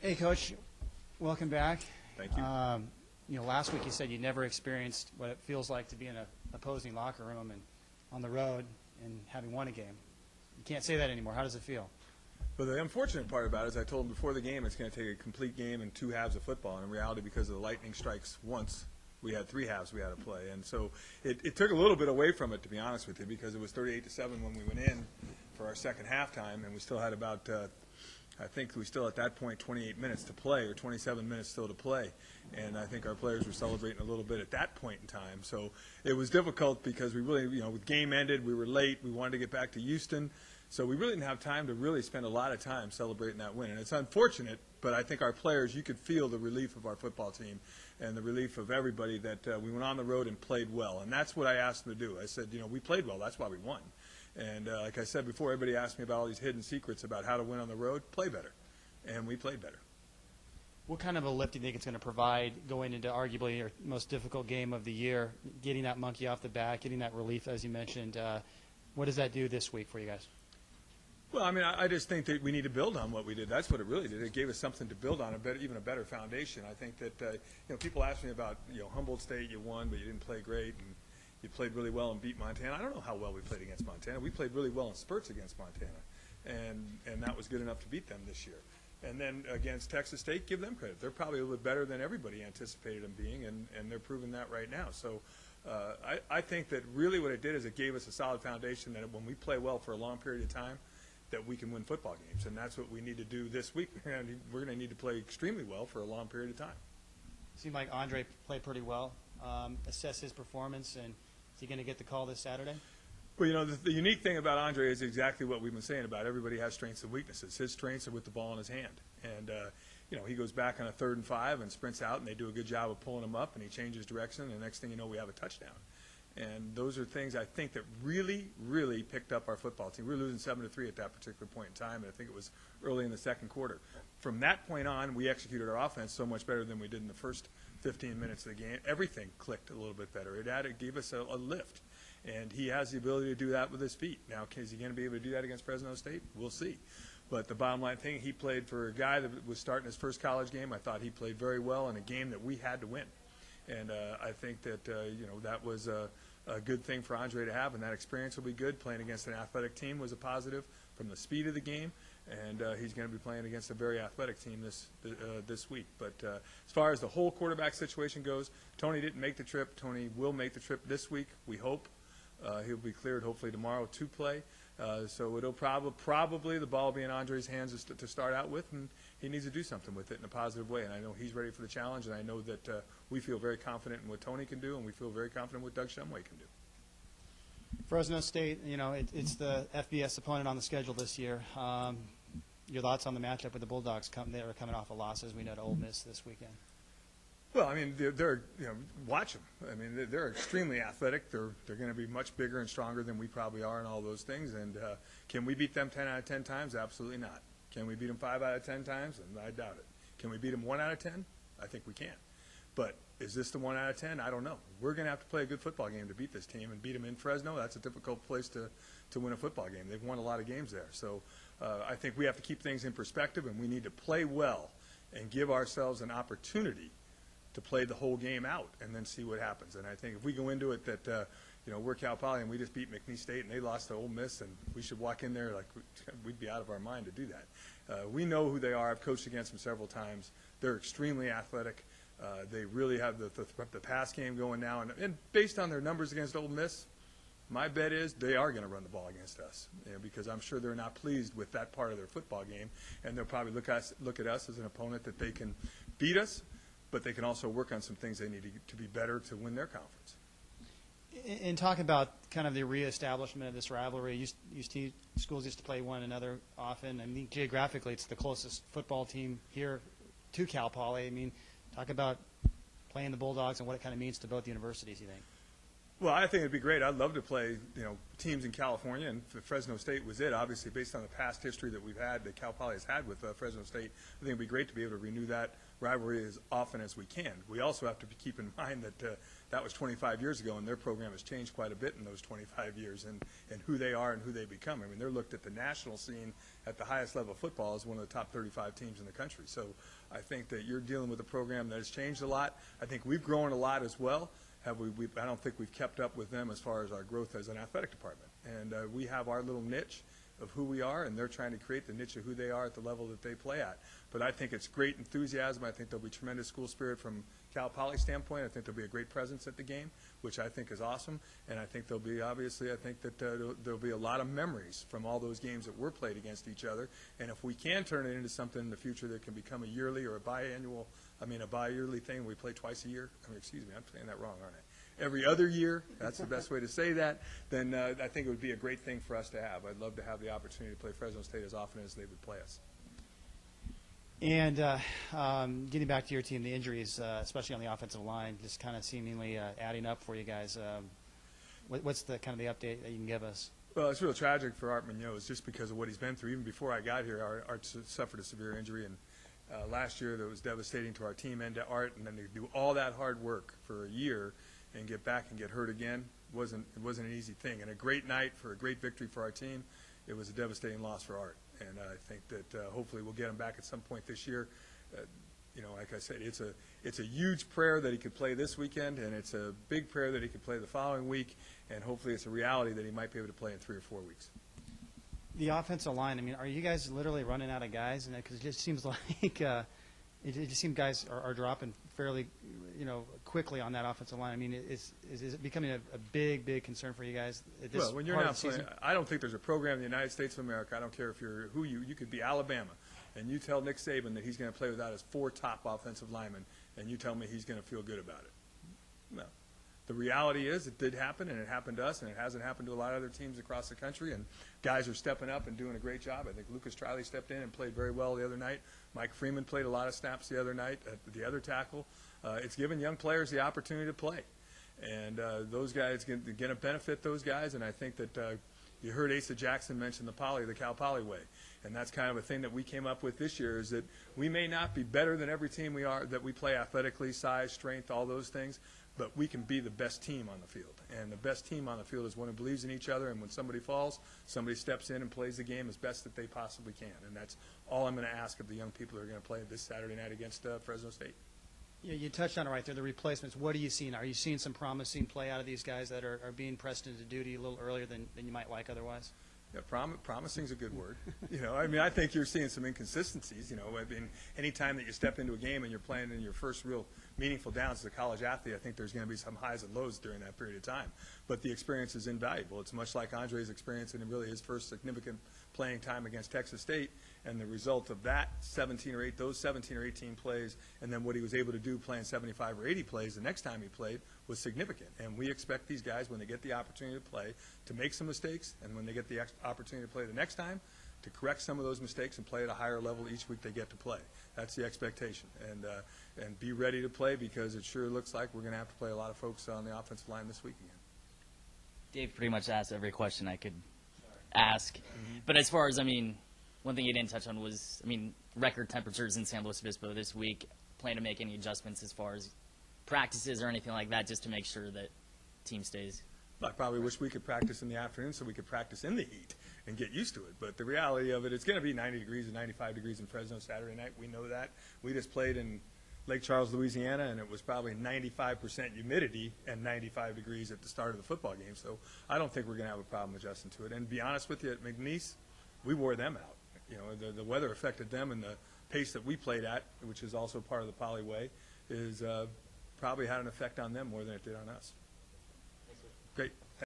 Hey, Coach. Welcome back. Thank you. Last week you said you never experienced what it feels like to be in an opposing locker room and on the road and having won a game. You can't say that anymore. How does it feel? Well, the unfortunate part about it is I told him before the game it's going to take a complete game and 2 halves of football. And in reality, because of the lightning strikes once, we had 3 halves we had to play. And so it took a little bit away from it, to be honest with you, because it was 38-7 when we went in for our second halftime, and we still had about I think we still at that point 28 minutes to play, or 27 minutes still to play, and I think our players were celebrating a little bit at that point in time. So it was difficult because we really, the game ended, we were late, we wanted to get back to Houston, so we really didn't have time to really spend a lot of time celebrating that win. And it's unfortunate, but I think our players, you could feel the relief of our football team and the relief of everybody that we went on the road and played well, and that's what I asked them to do. I said, we played well, that's why we won. And like I said before, everybody asked me about all these hidden secrets about how to win on the road. Play better. And we played better. What kind of a lift do you think it's going to provide going into arguably your most difficult game of the year, getting that monkey off the back, getting that relief, as you mentioned? What does that do this week for you guys? Well, I just think that we need to build on what we did. That's what it really did. It gave us something to build on, even a better foundation. I think that people ask me about Humboldt State, you won, but you didn't play great, and you played really well and beat Montana. I don't know how well we played against Montana. We played really well in spurts against Montana, and that was good enough to beat them this year. And then against Texas State, give them credit. They're probably a little bit better than everybody anticipated them being, and they're proving that right now. So I think that really what it did is it gave us a solid foundation that when we play well for a long period of time, that we can win football games, and that's what we need to do this week. We're going to need to play extremely well for a long period of time. It seemed like Andre played pretty well. Assess his performance, and is he going to get the call this Saturday? Well, the unique thing about Andre is exactly what we've been saying about everybody has strengths and weaknesses. His strengths are with the ball in his hand. And, he goes back on a 3rd and 5 and sprints out, and they do a good job of pulling him up, and he changes direction, and the next thing you know, we have a touchdown. And those are things I think that really, really picked up our football team. We were losing 7-3 at that particular point in time, and I think it was early in the second quarter. From that point on, we executed our offense so much better than we did in the first 15 minutes of the game. Everything clicked a little bit better. It gave us a lift, and he has the ability to do that with his feet. Now, is he going to be able to do that against Fresno State? We'll see. But the bottom line thing, he played for a guy that was starting his first college game. I thought he played very well in a game that we had to win. And I think that, that was a good thing for Andre to have, and that experience will be good. Playing against an athletic team was a positive from the speed of the game, and he's going to be playing against a very athletic team this week. But as far as the whole quarterback situation goes, Tony didn't make the trip. Tony will make the trip this week, we hope. He'll be cleared hopefully tomorrow to play. So it'll probably the ball will be in Andre's hands to start out with, and he needs to do something with it in a positive way. And I know he's ready for the challenge, and I know that we feel very confident in what Tony can do, and we feel very confident in what Doug Shumway can do. Fresno State, it's the FBS opponent on the schedule this year. Your thoughts on the matchup with the Bulldogs? They are coming off a loss, as we know, to Ole Miss this weekend. Well, they're watch them. They're extremely athletic. They're going to be much bigger and stronger than we probably are and all those things. And can we beat them 10 out of 10 times? Absolutely not. Can we beat them 5 out of 10 times? And I doubt it. Can we beat them 1 out of 10? I think we can. But is this the 1 out of 10? I don't know. We're going to have to play a good football game to beat this team, and beat them in Fresno. That's a difficult place to win a football game. They've won a lot of games there. So I think we have to keep things in perspective, and we need to play well and give ourselves an opportunity to play the whole game out and then see what happens. And I think if we go into it that, we're Cal Poly and we just beat McNeese State and they lost to Ole Miss, and we should walk in there like we'd be out of our mind to do that. We know who they are. I've coached against them several times. They're extremely athletic. They really have the pass game going now. And based on their numbers against Ole Miss, my bet is they are going to run the ball against us, because I'm sure they're not pleased with that part of their football game, and they'll probably look at us as an opponent that they can beat us, but they can also work on some things they need to be better to win their conference. And talk about kind of the reestablishment of this rivalry. Schools used to play one another often. Geographically, it's the closest football team here to Cal Poly. Talk about playing the Bulldogs and what it kind of means to both universities, you think? Well, I think it'd be great. I'd love to play, teams in California, and Fresno State was it. Obviously, based on the past history that we've had, that Cal Poly has had with Fresno State, I think it'd be great to be able to renew that rivalry as often as we can. We also have to keep in mind that that was 25 years ago, and their program has changed quite a bit in those 25 years, and who they are and who they become. I mean, they're looked at the national scene at the highest level of football as one of the top 35 teams in the country. So I think that you're dealing with a program that has changed a lot. I think we've grown a lot as well. I don't think we've kept up with them as far as our growth as an athletic department. And we have our little niche of who we are, and they're trying to create the niche of who they are at the level that they play at. But I think it's great enthusiasm. I think there'll be tremendous school spirit from Cal Poly standpoint. I think there'll be a great presence at the game, which I think is awesome. And I think there'll be, obviously, I think that there'll be a lot of memories from all those games that were played against each other. And if we can turn it into something in the future that can become a yearly or a bi-yearly thing, we play twice a year. Excuse me, I'm saying that wrong, aren't I? Every other year, that's the best way to say that, then I think it would be a great thing for us to have. I'd love to have the opportunity to play Fresno State as often as they would play us. And getting back to your team, the injuries, especially on the offensive line, just kind of seemingly adding up for you guys. What's the kind of the update that you can give us? Well, it's real tragic for Art Munoz just because of what he's been through. Even before I got here, Art suffered a severe injury, and last year that was devastating to our team and to Art, and then to do all that hard work for a year and get back and get hurt again wasn't an easy thing. And a great night for a great victory for our team. It was a devastating loss for Art, and I think that hopefully we'll get him back at some point this year. Like I said, it's a huge prayer that he could play this weekend, and it's a big prayer that he could play the following week, and hopefully it's a reality that he might be able to play in 3 or 4 weeks. The offensive line, I mean, are you guys literally running out of guys? Because it just seems like it just seems guys are dropping fairly, quickly on that offensive line. I mean, is it becoming a big concern for you guys at this Well, when you're part not of the season? playing, I don't think there's a program in the United States of America. I don't care if you're you could be Alabama, and you tell Nick Saban that he's going to play without his 4 top offensive linemen, and you tell me he's going to feel good about it. No. The reality is it did happen, and it happened to us, and it hasn't happened to a lot of other teams across the country, and guys are stepping up and doing a great job. I think Lucas Triley stepped in and played very well the other night. Mike Freeman played a lot of snaps the other night at the other tackle. It's given young players the opportunity to play, and those guys going to benefit those guys, and I think that you heard Asa Jackson mention the Cal Poly way, and that's kind of a thing that we came up with this year, is that we may not be better than every team that we play athletically, size, strength, all those things, but we can be the best team on the field. And the best team on the field is one who believes in each other, and when somebody falls, somebody steps in and plays the game as best that they possibly can. And that's all I'm going to ask of the young people who are going to play this Saturday night against Fresno State. Yeah, you touched on it right there, the replacements. What are you seeing? Are you seeing some promising play out of these guys that are being pressed into duty a little earlier than you might like otherwise? Yeah, promising is a good word. I think you're seeing some inconsistencies. Anytime that you step into a game and you're playing in your first real meaningful downs as a college athlete, I think there's going to be some highs and lows during that period of time. But the experience is invaluable. It's much like Andre's experience and really his first significant playing time against Texas State, and the result of that 17 or 18 plays, and then what he was able to do playing 75 or 80 plays the next time he played was significant. And we expect these guys, when they get the opportunity to play, to make some mistakes, and when they get the opportunity to play the next time, to correct some of those mistakes and play at a higher level each week they get to play. That's the expectation. And be ready to play, because it sure looks like we're going to have to play a lot of folks on the offensive line this week again. Dave pretty much asked every question I could ask. But as far as, one thing you didn't touch on was, record temperatures in San Luis Obispo this week. Plan to make any adjustments as far as practices or anything like that, just to make sure that team stays? I probably wish we could practice in the afternoon so we could practice in the heat and get used to it. But the reality of it, it's going to be 90 degrees and 95 degrees in Fresno Saturday night. We know that. We just played in Lake Charles, Louisiana, and it was probably 95% humidity and 95 degrees at the start of the football game. So I don't think we're going to have a problem adjusting to it. And to be honest with you, at McNeese, we wore them out. The weather affected them, and the pace that we played at, which is also part of the Poly way, is probably had an effect on them more than it did on us. Great.